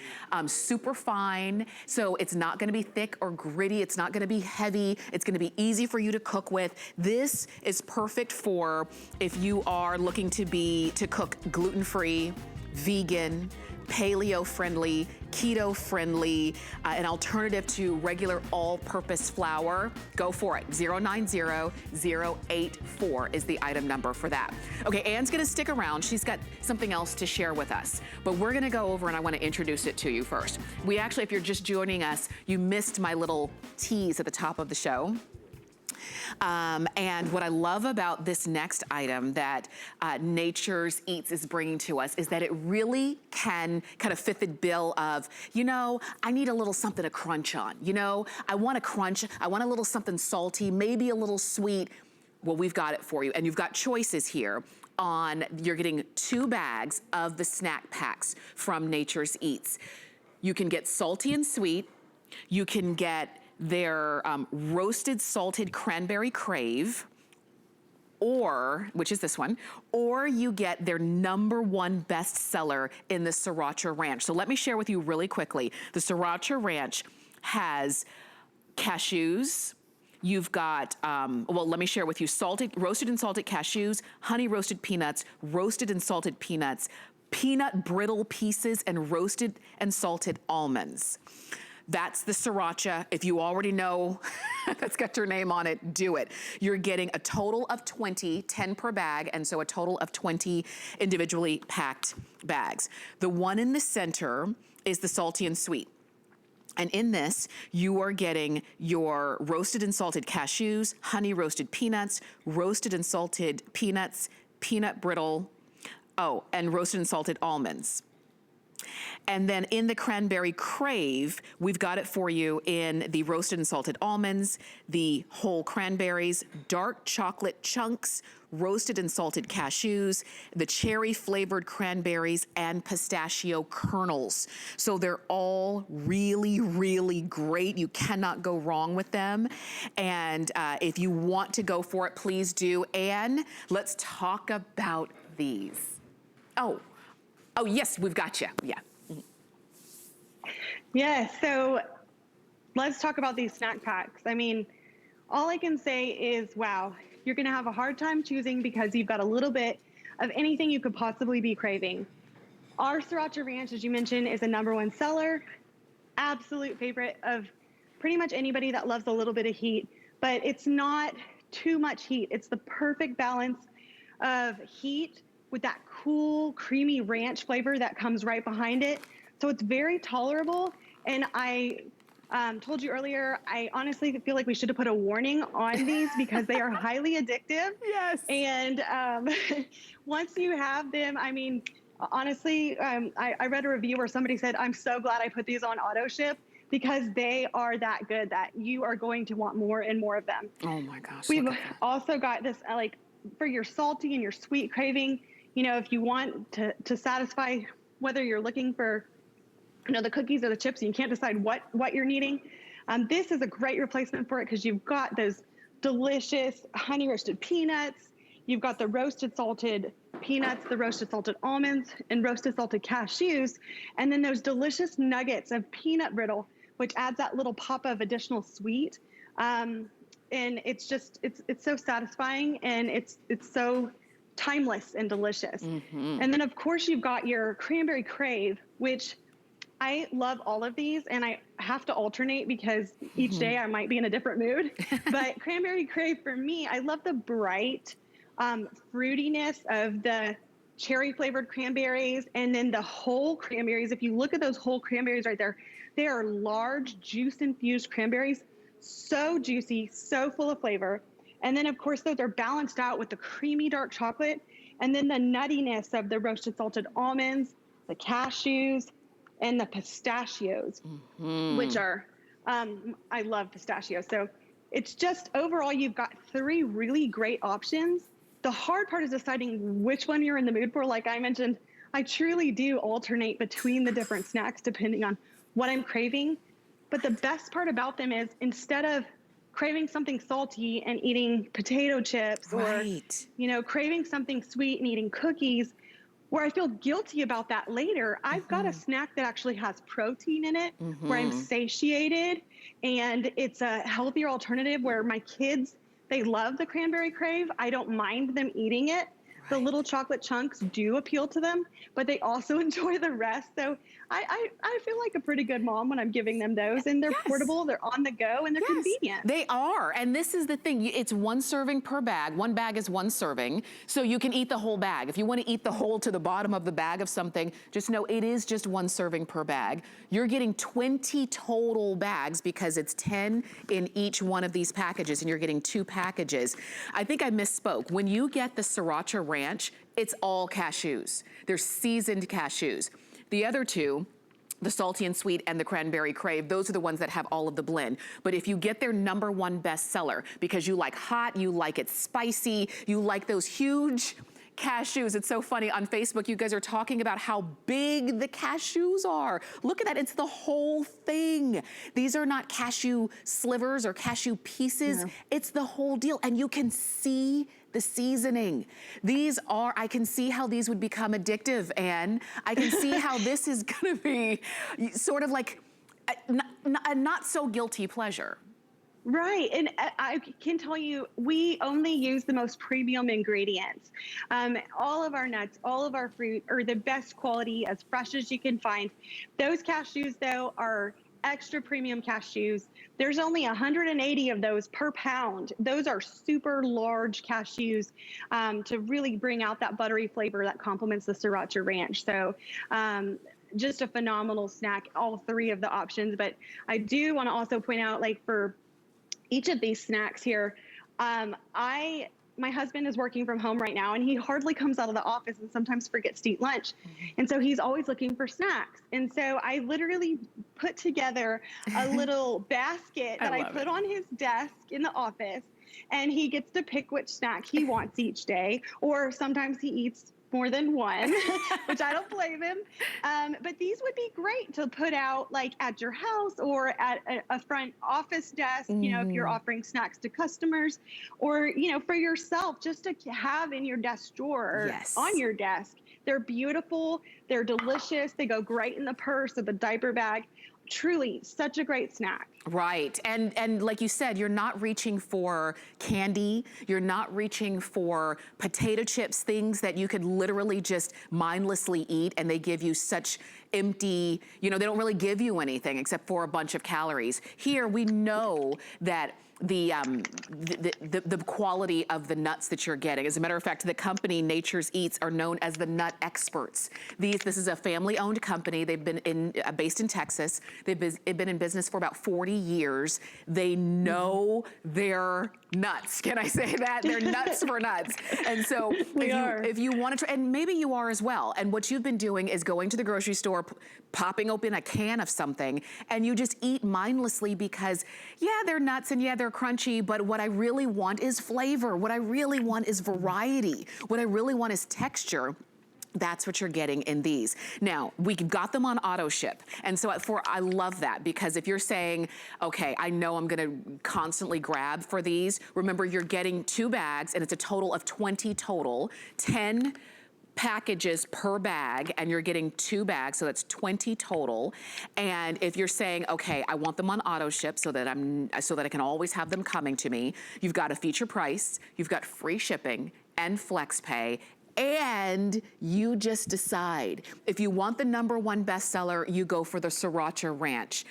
super fine. So it's not gonna be thick or gritty. It's not gonna be heavy. It's gonna be easy for you to cook with. This is perfect for if you are looking to cook gluten-free, vegan, paleo-friendly, keto-friendly, an alternative to regular all-purpose flour. Go for it. 090084 is the item number for that. Okay, Anne's gonna stick around. She's got something else to share with us, but we're gonna go over and I wanna introduce it to you first. We actually, if you're just joining us, you missed my little tease at the top of the show. And what I love about this next item that Nature's Eats is bringing to us is that it really can kind of fit the bill of, I need a little something to crunch on. I want to crunch, I want a little something salty, maybe a little sweet. Well, we've got it for you. And you've got choices here you're getting 2 bags of the snack packs from Nature's Eats. You can get salty and sweet. You can get their roasted salted cranberry crave, which is this one, or you get their #1 bestseller in the Sriracha Ranch. So let me share with you really quickly. The Sriracha Ranch has cashews. You've got, let me share with you, roasted and salted cashews, honey roasted peanuts, roasted and salted peanuts, peanut brittle pieces, and roasted and salted almonds. That's the Sriracha. If you already know that's got your name on it, do it. You're getting a total of 20, 10 per bag, and so a total of 20 individually packed bags. The one in the center is the salty and sweet. And in this, you are getting your roasted and salted cashews, honey roasted peanuts, roasted and salted peanuts, peanut brittle, and roasted and salted almonds. And then in the Cranberry Crave, we've got it for you in the roasted and salted almonds, the whole cranberries, dark chocolate chunks, roasted and salted cashews, the cherry flavored cranberries, and pistachio kernels. So they're all really, really great. You cannot go wrong with them. And if you want to go for it, please do. And let's talk about these. Oh, yes, we've got you. Yeah. Yeah, so let's talk about these snack packs. I mean, all I can say is, wow, you're gonna have a hard time choosing because you've got a little bit of anything you could possibly be craving. Our Sriracha Ranch, as you mentioned, is a #1 seller. Absolute favorite of pretty much anybody that loves a little bit of heat, but it's not too much heat. It's the perfect balance of heat with that cool, creamy ranch flavor that comes right behind it. So it's very tolerable. And I told you earlier, I honestly feel like we should have put a warning on these because they are highly addictive. Yes. And once you have them, I mean, honestly, I read a review where somebody said, I'm so glad I put these on auto ship because they are that good that you are going to want more and more of them. Oh my gosh. We've also got this, like, for your salty and your sweet craving, you know, if you want to satisfy whether you're looking for, you know, the cookies or the chips and you can't decide what you're needing, this is a great replacement for it because you've got those delicious honey roasted peanuts, you've got the roasted salted peanuts, the roasted salted almonds, and roasted salted cashews, and then those delicious nuggets of peanut brittle, which adds that little pop of additional sweet. And it's just, it's so satisfying and it's so timeless and delicious. Mm-hmm. And then of course you've got your Cranberry Crepe, which I love all of these and I have to alternate because each day I might be in a different mood. But Cranberry Crepe for me, I love the bright fruitiness of the cherry flavored cranberries and then the whole cranberries. If you look at those whole cranberries right there, they are large juice infused cranberries. So juicy, so full of flavor. And then of course those are balanced out with the creamy dark chocolate and then the nuttiness of the roasted salted almonds, the cashews, and the pistachios, which are, I love pistachios. So it's just overall, you've got 3 really great options. The hard part is deciding which one you're in the mood for. Like I mentioned, I truly do alternate between the different snacks depending on what I'm craving. But the best part about them is instead of craving something salty and eating potato chips or, you know, craving something sweet and eating cookies, where I feel guilty about that later, I've got a snack that actually has protein in it, where I'm satiated, and it's a healthier alternative where my kids, they love the Cranberry Crepe. I don't mind them eating it. The little chocolate chunks do appeal to them, but they also enjoy the rest. So I feel like a pretty good mom when I'm giving them those, and they're portable, they're on the go, and they're convenient. They are, and this is the thing. It's 1 serving per bag. 1 bag is 1 serving, so you can eat the whole bag. If you want to eat the whole to the bottom of the bag of something, just know it is just 1 serving per bag. You're getting 20 total bags because it's 10 in each one of these packages, and you're getting 2 packages. I think I misspoke. When you get the Sriracha Ranch, it's all cashews. They're seasoned cashews. The other 2, the salty and sweet and the Cranberry Crepe, those are the ones that have all of the blend. But if you get their #1 bestseller because you like hot, you like it spicy, you like those huge cashews. It's so funny on Facebook, you guys are talking about how big the cashews are. Look at that, it's the whole thing. These are not cashew slivers or cashew pieces. It's the whole deal, and you can see the seasoning. These are, I can see how these would become addictive, and I can see how this is gonna be sort of like a not so guilty pleasure. Right, and I can tell you, we only use the most premium ingredients. All of our nuts, all of our fruit are the best quality, as fresh as you can find. Those cashews, though, are extra premium cashews. There's only 180 of those per pound. Those are super large cashews to really bring out that buttery flavor that complements the Sriracha Ranch. So just a phenomenal snack, all 3 of the options. But I do want to also point out, like, for each of these snacks here, my husband is working from home right now, and he hardly comes out of the office and sometimes forgets to eat lunch. And so he's always looking for snacks. And so I literally put together a little basket that I put on his desk in the office, and he gets to pick which snack he wants each day, or sometimes he eats more than one, which I don't blame him. But these would be great to put out, like, at your house or at a front office desk, you know, if you're offering snacks to customers, or, you know, for yourself, just to have in your desk drawer or on your desk. They're beautiful. They're delicious. They go great in the purse or the diaper bag. truly such a great snack. Right, and like you said, you're not reaching for candy, you're not reaching for potato chips, things that you could literally just mindlessly eat, and they give you such empty, you know, they don't really give you anything except for a bunch of calories. Here, we know that the quality of the nuts that you're getting. As a matter of fact, the company Nature's Eats are known as the nut experts. This is a family-owned company. They've been based in Texas. They've been in business for about 40 years. They know their nuts. Can I say that? They're nuts for nuts. And so if you want to try, and maybe you are as well, and what you've been doing is going to the grocery store, popping open a can of something, and you just eat mindlessly because, yeah, they're nuts and yeah, they're crunchy, but what I really want is flavor. What I really want is variety. What I really want is texture. That's what you're getting in these. Now, we've got them on auto ship. And so I love that, because if you're saying, okay, I know I'm gonna constantly grab for these, remember you're getting 2 bags and it's a total of 20 total, 10 packages per bag, and you're getting 2 bags, so that's 20 total. And if you're saying, okay, I want them on auto ship so that I can always have them coming to me, you've got a feature price, you've got free shipping and flex pay, and you just decide. If you want the #1 bestseller, you go for the Sriracha Ranch.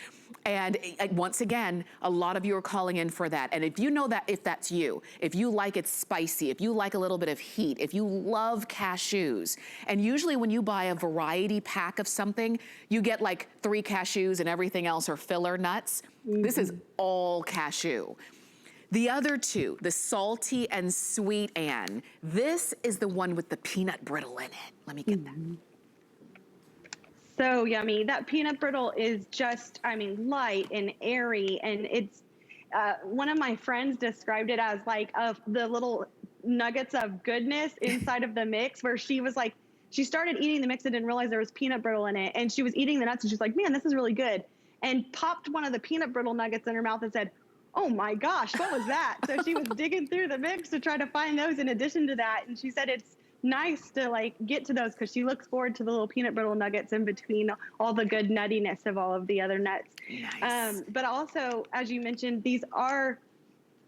And once again, a lot of you are calling in for that. And if you know that, if that's you, if you like it spicy, if you like a little bit of heat, if you love cashews, and usually when you buy a variety pack of something, you get like 3 cashews and everything else are filler nuts. This is all cashew. The other 2, the salty and sweet Ann, this is the one with the peanut brittle in it. Let me get that. So yummy. That peanut brittle is just, I mean, light and airy. And it's, one of my friends described it as like the little nuggets of goodness inside of the mix, where she was like, she started eating the mix and didn't realize there was peanut brittle in it. And she was eating the nuts and she's like, man, this is really good. And popped one of the peanut brittle nuggets in her mouth and said, oh my gosh, what was that? So she was digging through the mix to try to find those in addition to that. And she said it's nice to like get to those because she looks forward to the little peanut brittle nuggets in between all the good nuttiness of all of the other nuts. Nice. But also, as you mentioned, these are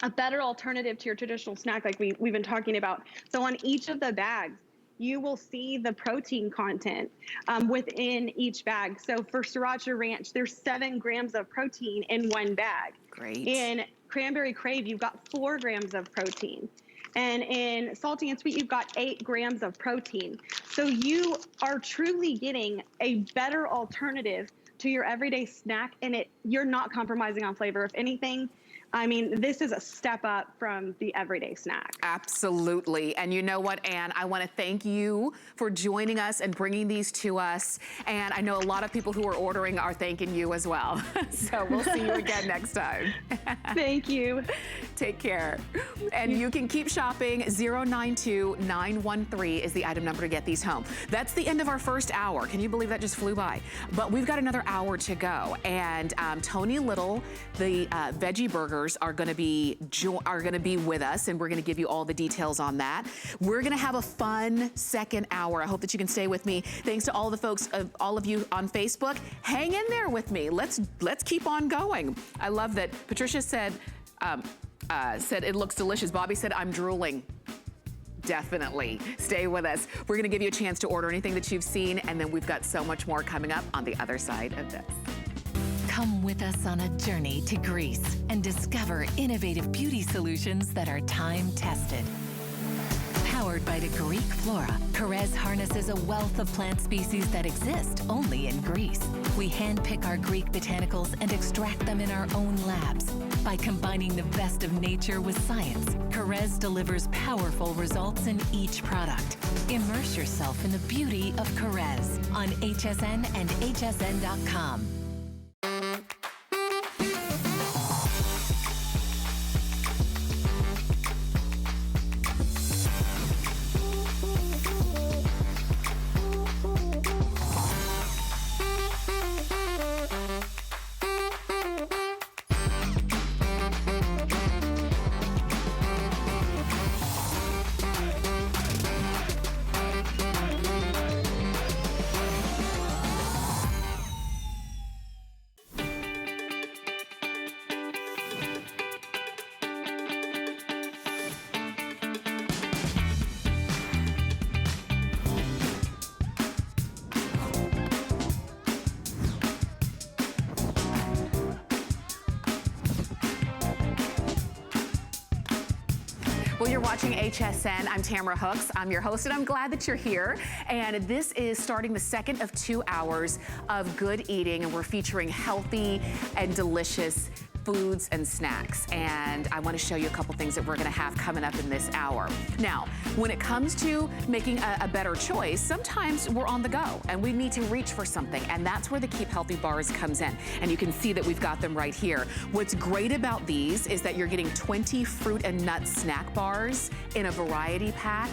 a better alternative to your traditional snack like we've been talking about. So on each of the bags, you will see the protein content within each bag. So for Sriracha Ranch, there's 7 grams of protein in 1 bag. Great. In Cranberry Crepe, you've got 4 grams of protein. And in Salty and Sweet, you've got 8 grams of protein. So you are truly getting a better alternative to your everyday snack, and you're not compromising on flavor. If anything, I mean, this is a step up from the everyday snack. Absolutely. And you know what, Ann? I want to thank you for joining us and bringing these to us. And I know a lot of people who are ordering are thanking you as well. So we'll see you again next time. Thank you. Take care. And you can keep shopping. 092913 is the item number to get these home. That's the end of our first hour. Can you believe that just flew by? But we've got another hour to go. And Tony Little, the veggie burgers, are going to be with us, and we're going to give you all the details on that. We're going to have a fun second hour. I hope that you can stay with me. Thanks to all the folks, all of you on Facebook. Hang in there with me. Let's keep on going. I love that Patricia said it looks delicious. Bobby said I'm drooling. Definitely. Stay with us. We're going to give you a chance to order anything that you've seen, and then we've got so much more coming up on the other side of this. Come with us on a journey to Greece and discover innovative beauty solutions that are time-tested. Powered by the Greek flora, Kerez harnesses a wealth of plant species that exist only in Greece. We handpick our Greek botanicals and extract them in our own labs. By combining the best of nature with science, Kerez delivers powerful results in each product. Immerse yourself in the beauty of Kerez on HSN and hsn.com. you're watching HSN. I'm Tamara Hooks. I'm your host, and I'm glad that you're here. And this is starting the second of 2 hours of good eating, and we're featuring healthy and delicious foods and snacks. And I want to show you a couple things that we're going to have coming up in this hour. Now, when it comes to making a better choice, sometimes we're on the go and we need to reach for something. And that's where the Keep Healthy bars comes in. And you can see that we've got them right here. What's great about these is that you're getting 20 fruit and nut snack bars in a variety pack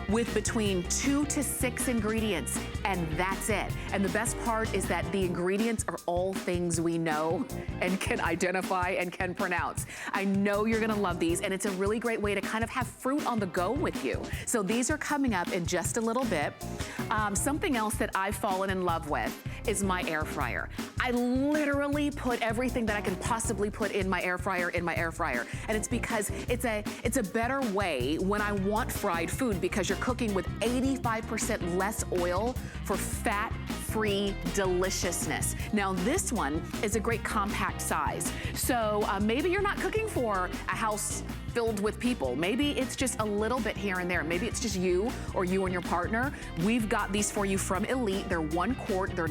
with between 2 to 6 ingredients, and that's it. And the best part is that the ingredients are all things we know and can identify and can pronounce. I know you're gonna love these, and it's a really great way to kind of have fruit on the go with you. So these are coming up in just a little bit. Something else that I've fallen in love with is my air fryer. I literally put everything that I can possibly put in my air fryer. And it's because it's a better way when I want fried food, because you're cooking with 85% less oil for fat-free deliciousness. Now this one is a great compact size. So maybe you're not cooking for a house filled with people. Maybe it's just a little bit here and there. Maybe it's just you or you and your partner. We've got these for you from Elite. They're 1 quart. They're